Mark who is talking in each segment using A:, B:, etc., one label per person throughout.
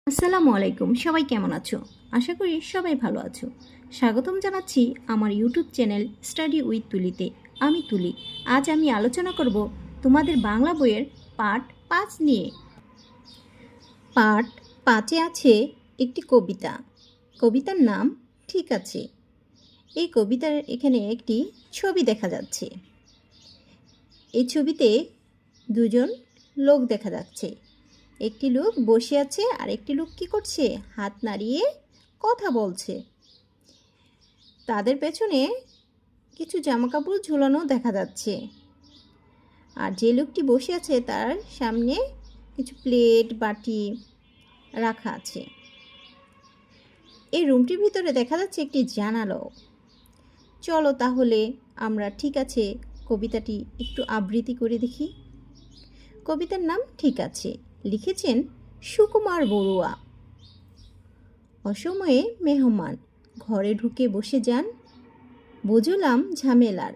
A: আসসালামু আলাইকুম। সবাই কেমন আছো? আশা করি সবাই ভালো আছো। স্বাগতম জানাচ্ছি আমার ইউটিউব চ্যানেল স্টাডি উইথ তুলিতে। আমি তুলি। আজ আমি আলোচনা করব তোমাদের বাংলা বইয়ের পাঠ 5 নিয়ে। পাঠ 5-এ আছে একটি কবিতা। কবিতার নাম ঠিক আছে। এই কবিতার এখানে একটি ছবি দেখা যাচ্ছে। এই ছবিতে দুজন লোক দেখা যাচ্ছে। একটি লোক বসে আছে আর একটি লোক কি করছে? হাত নাড়িয়ে কথা বলছে। তাদের পেছনে কিছু জামাকাপড় ঝুলানো দেখা যাচ্ছে। আর যে লোকটি বসে আছে তার সামনে কিছু প্লেট বাটি রাখা আছে। এই রুমটির ভিতরে দেখা যাচ্ছে একটি জানালাও। চলো তাহলে আমরা ঠিক আছে কবিতাটি একটু আবৃত্তি করে দেখি। কবিতার নাম ঠিক আছে, লিখেছেন সুকুমার বড়ুয়া। অসময়ে মেহমান ঘরে ঢুকে বসে যান, বুঝলাম ঝামেলার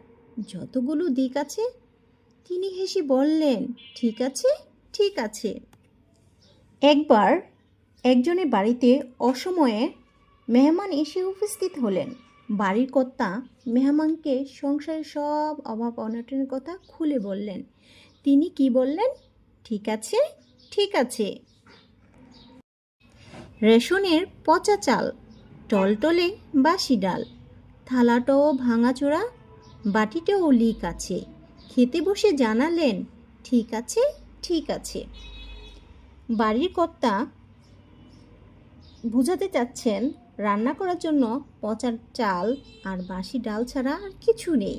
A: যতগুলো দিক আছে। তিনি হেসে বললেন ঠিক আছে ঠিক আছে। একবার একজনের বাড়িতে অসময়ে মেহমান এসে উপস্থিত হলেন। বাড়ির কর্তা মেহমানকে সংসারের সব অভাব অনটনের কথা খুলে বললেন। তিনি কি বললেন? ঠিক আছে ঠিক আছে। রেশনের পচা চাল, টলটলে বাসি ডাল, থালাটাও ভাঙাচোরা, বাটিটাও লিক আছে। খেতে বসে জানালেন ঠিক আছে ঠিক আছে। বাড়ির কর্তা বোঝাতে চাচ্ছেন রান্না করার জন্য পচা চাল আর বাসি ডাল ছাড়া আর কিছু নেই।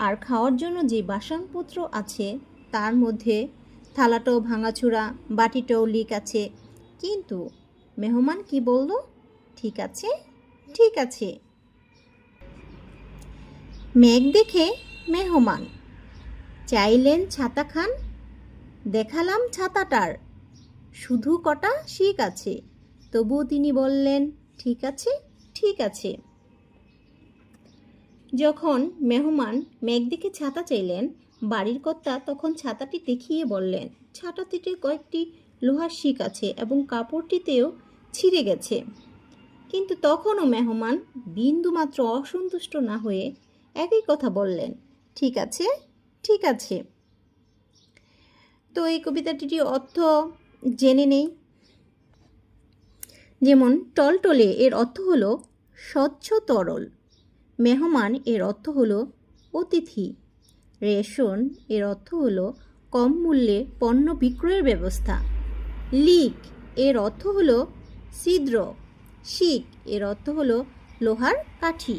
A: আর খাওয়ার জন্য যে বাসনপত্র আছে তার মধ্যে থালাটাও ভাঙাচোরা, বাটিটাও লিক আছে। কিন্তু মেহমান কি বলল? ঠিক আছে ঠিক আছে। মেঘ দেখে মেহমান চাইলেন ছাতা খান, দেখালাম ছাতাটার শুধু কটা শিক আছে। তবুও তিনি বললেন ঠিক আছে ঠিক আছে। যখন মেহমান মেঘ দেখে ছাতা চাইলেন, বাড়ির কর্তা তখন ছাতাটি দেখিয়ে বললেন ছাতাটিতে কয়েকটি লোহার শিক আছে এবং কাপড়টিতেও ছিঁড়ে গেছে। কিন্তু তখনও মেহমান বিন্দুমাত্র অসন্তুষ্ট না হয়ে একই কথা বললেন ঠিক আছে ঠিক আছে। তো এই কবিতাটির অর্থ জেনে নেই। যেমন টলটলে এর অর্থ হলো স্বচ্ছ তরল, মেহমান এর অর্থ হলো অতিথি, রেশন এর অর্থ হলো কম মূল্যে পণ্য বিক্রয়ের ব্যবস্থা, লিক এর অর্থ হলো ছিদ্র, শিক এর অর্থ হলো লোহার কাঠি।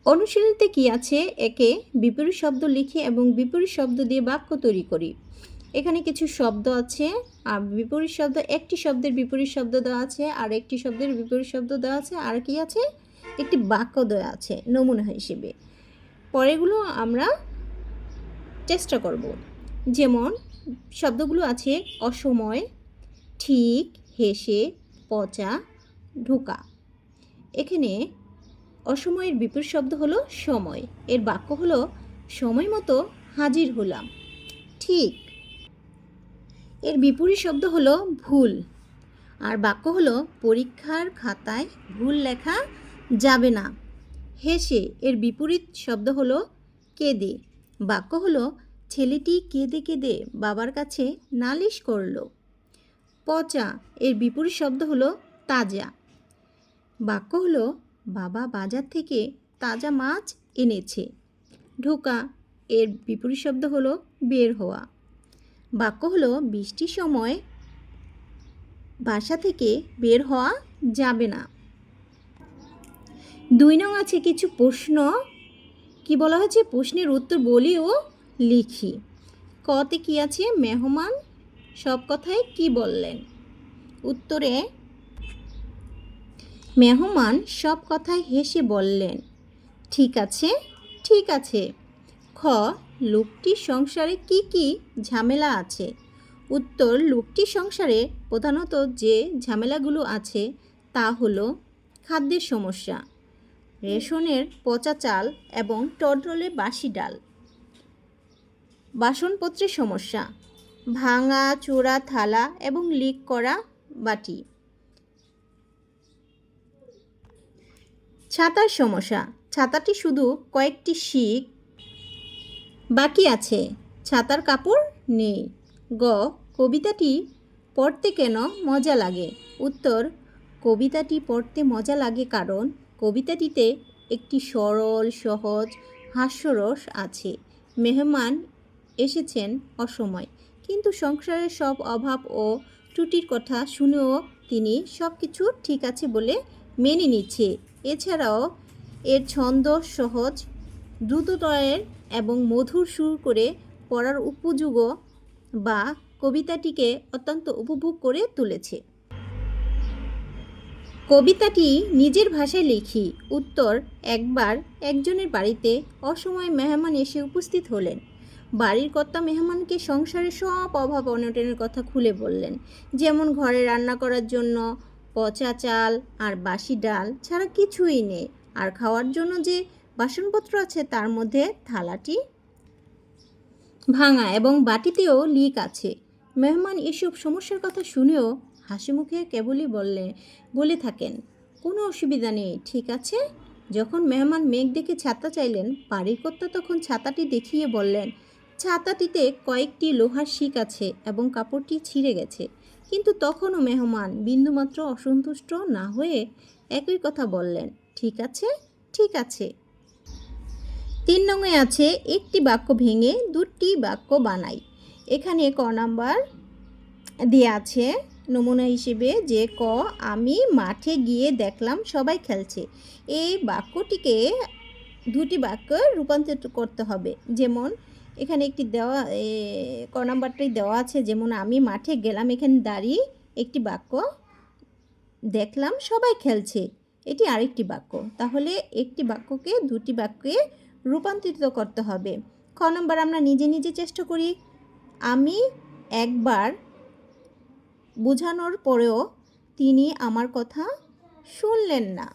A: অনুশীলনীতে কি আছে? একে বিপরীত শব্দ লিখে এবং বিপরীত শব্দ দিয়ে বাক্য তৈরি করি। এখানে কিছু শব্দ আছে আর বিপরীত শব্দ, একটি শব্দের বিপরীত শব্দ দেওয়া আছে আর একটি শব্দের বিপরীত শব্দ দেওয়া আছে আর কি আছে? একটি বাক্য দেওয়া আছে নমুনা হিসেবে। পরেরগুলো আমরা চেষ্টা করব। যেমন শব্দগুলো আছে অসময়, ঠিক, হেসে, পচা, ঢোকা। এখানে অসময়ের বিপরীত শব্দ হলো সময়, এর বাক্য হলো সময় মতো হাজির হলাম। ঠিক এর বিপরীত শব্দ হলো ভুল, আর বাক্য হলো পরীক্ষার খাতায় ভুল লেখা যাবে না। হেসে এর বিপরীত শব্দ হলো কেঁদে, বাক্য হলো ছেলেটি কেঁদে কেঁদে বাবার কাছে নালিশ করলো। পচা এর বিপরীত শব্দ হলো তাজা, বাক্য হলো বাবা বাজার থেকে তাজা মাছ এনেছে। ঢোকা এর বিপরীত শব্দ হলো বের হওয়া, বাক্য হলো বৃষ্টির সময় বাসা থেকে বের হওয়া যাবে না। 2 নং আছে কিছু প্রশ্ন। কি বলা হয়েছে? প্রশ্নের উত্তর বলি ও লিখি। কতে কি আছে? মেহমান সব কথায় কি বললেন? উত্তরে মেহমান সব কথায় হেসে বললেন ঠিক আছে ঠিক আছে। খ লোকটির সংসারে কি কি ঝামেলা আছে? উত্তর লোকটির সংসারে প্রধানত যে ঝামেলাগুলো আছে তা হলো খাদ্যের সমস্যা, রেশনের পচা চাল এবং টলটলে বাসি ডাল, বাসনপত্রের সমস্যা, ভাঙা চোরা থালা এবং লিক করা বাটি। ছাতার সমস্যা, ছাতাটি শুধু কয়েকটি শিক বাকি আছে, ছাতার কাপড় নেই। গ, কবিতাটি পড়তে কেন মজা লাগে? উত্তর, কবিতাটি পড়তে মজা লাগে কারণ কবিতাটিতে একটি সরল সহজ হাস্যরস আছে। মেহমান এসেছেন অসময়, কিন্তু সংসারের সব অভাব ও ত্রুটির কথা শুনেও তিনি সব কিছু ঠিক আছে বলে মেনে নিচ্ছে। এছাড়াও এর ছন্দ সহজ, দ্রুততরের এবং মধুর সুর করে পড়ার উপযোগী বা কবিতাটিকে অত্যন্ত উপভোগ করে তুলেছে। কবিতাটি নিজের ভাষায় লিখি। উত্তর, একবার একজনের বাড়িতে অসময়ে মেহমান এসে উপস্থিত হলেন। বাড়ির কর্তা মেহমানকে সংসারের সব অভাব অনটনের কথা খুলে বললেন, যেমন ঘরে রান্না করার জন্য পচা চাল আর বাসি ডাল ছাড়া কিছুই নেই, আর খাওয়ার জন্য যে বাসনপত্র আছে তার মধ্যে থালাটি ভাঙা এবং বাটিতেও লিক আছে। মেহমান এসব সমস্যার কথা শুনেও হাসি মুখে কেবলই বলে থাকেন, কোনো অসুবিধা নেই, ঠিক আছে। যখন মেহমান মেঘ দেখে ছাতা চাইলেন, বাড়ির কর্তা তখন ছাতাটি দেখিয়ে বললেন, ছাতাটিতে কয়েকটি লোহার শিক আছে এবং কাপড়টি ছিঁড়ে গেছে। কিন্তু তখনও মেহমান বিন্দুমাত্র অসন্তুষ্ট না হয়ে একই কথা বললেন, ঠিক আছে, ঠিক আছে। 3 নংয়ে আছে একটি বাক্য ভেঙে দুটি বাক্য বানাই। এখানে ক নাম্বার দেওয়া আছে নমুনা হিসেবে যে ক, আমি মাঠে গিয়ে দেখলাম সবাই খেলছে। এই বাক্যটিকে দুটি বাক্যে রূপান্তরিত করতে হবে। যেমন এখানে একটি দেওয়া ক নাম্বারটি দেওয়া আছে, যেমন আমি মাঠে গেলাম, এখানে দাঁড়িয়ে একটি বাক্য, দেখলাম সবাই খেলছে, এটি আরেকটি বাক্য। তাহলে একটি বাক্যকে দুটি বাক্যে রূপান্তরিত করতে হবে। খ নম্বর আমরা নিজে নিজে চেষ্টা করি। আমি একবার বোঝানোর পরেও তিনি আমার কথা শুনলেন না।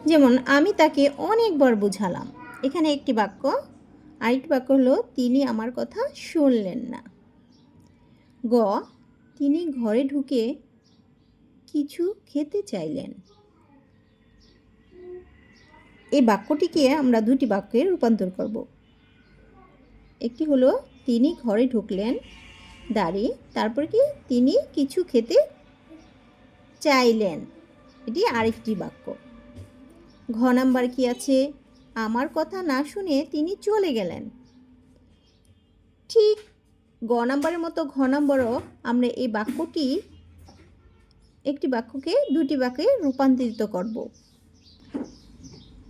A: যেমন আমি তাকে অনেকবার বোঝালাম, এখানে একটি বাক্য। আরেকটি বাক্য হলো তিনি আমার কথা শুনলেন না। গ, তিনি ঘরে ঢুকে কিছু খেতে চাইলেন। এই বাক্যটিকে আমরা দুটি বাক্যে রূপান্তর করব। একটি হলো তিনি ঘরে ঢুকলেন দাঁড়িয়ে, তারপর কি তিনি কিছু খেতে চাইলেন, এটি আরেকটি বাক্য। ঘ নাম্বার কি আছে, আমার কথা না শুনে তিনি চলে গেলেন। ঠিক গ নাম্বারের মতো ঘ নাম্বারও আমরা এই বাক্যটি একটি বাক্যকে দুটি বাক্যে রূপান্তরিত করব।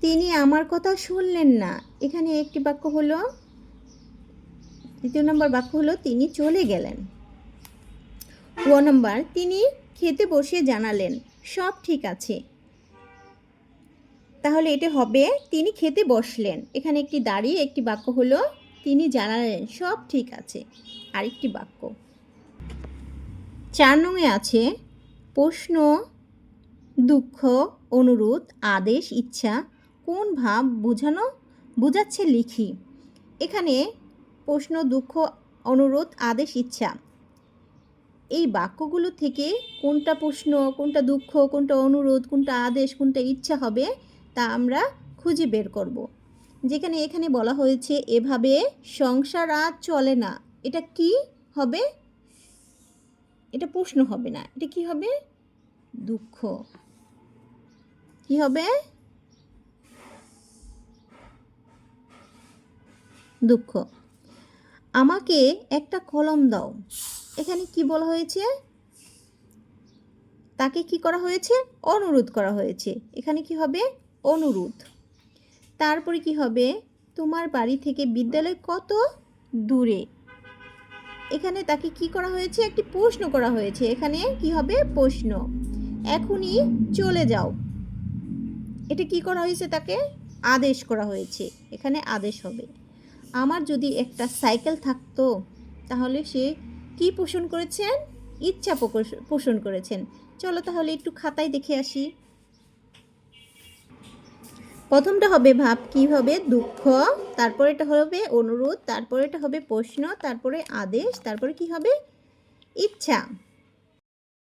A: তিনি আমার কথা শুনলেন না, এখানে একটি বাক্য হলো, দ্বিতীয় নম্বর বাক্য হলো তিনি চলে গেলেন। গ নম্বর, তিনি খেতে বসে জানালেন সব ঠিক আছে। তাহলে এটা হবে তিনি খেতে বসলেন, এখানে একটি দাঁড়িয়ে একটি বাক্য হলো তিনি জানালেন সব ঠিক আছে, আরেকটি বাক্য। 4 নংয়ে আছে প্রশ্ন, দুঃখ, অনুরোধ, আদেশ, ইচ্ছা কোন ভাব বোঝাচ্ছে লিখি। এখানে প্রশ্ন, দুঃখ, অনুরোধ, আদেশ, ইচ্ছা, এই বাক্যগুলো থেকে কোনটা প্রশ্ন, কোনটা দুঃখ, কোনটা অনুরোধ, কোনটা আদেশ, কোনটা ইচ্ছা হবে তা আমরা খুঁজে বের করব। যেখানে এখানে বলা হয়েছে এভাবে সংসার আর চলে না, এটা কি হবে? এটা প্রশ্ন হবে না, এটা কি হবে? দুঃখ। কি হবে? দুঃখ। আমাকে একটা কলম দাও, এখানে কি বলা হয়েছে? তাকে কি করা হয়েছে? অনুরোধ করা হয়েছে, এখানে কি হবে? অনুরোধ। তারপরে কি হবে? তোমার বাড়ি থেকে বিদ্যালয় কত দূরে, এখানে তাকে কি করা হয়েছে? একটি প্রশ্ন করা হয়েছে, এখানে কি হবে? প্রশ্ন। এখনই চলে যাও, এটা কি করা হয়েছে? তাকে আদেশ করা হয়েছে, এখানে আদেশ হবে। আমার যদি একটা সাইকেল থাকতো, তাহলে সে কি পোষণ করেছেন? ইচ্ছা পোষণ করেছেন। চলো তাহলে একটু খাতায় দেখে আসি। প্রথমটা হবে ভাব, কি হবে দুঃখ, তারপর এটা হবে অনুরোধ, তারপর এটা হবে প্রশ্ন, তারপরে আদেশ, তারপরে কি হবে ইচ্ছা।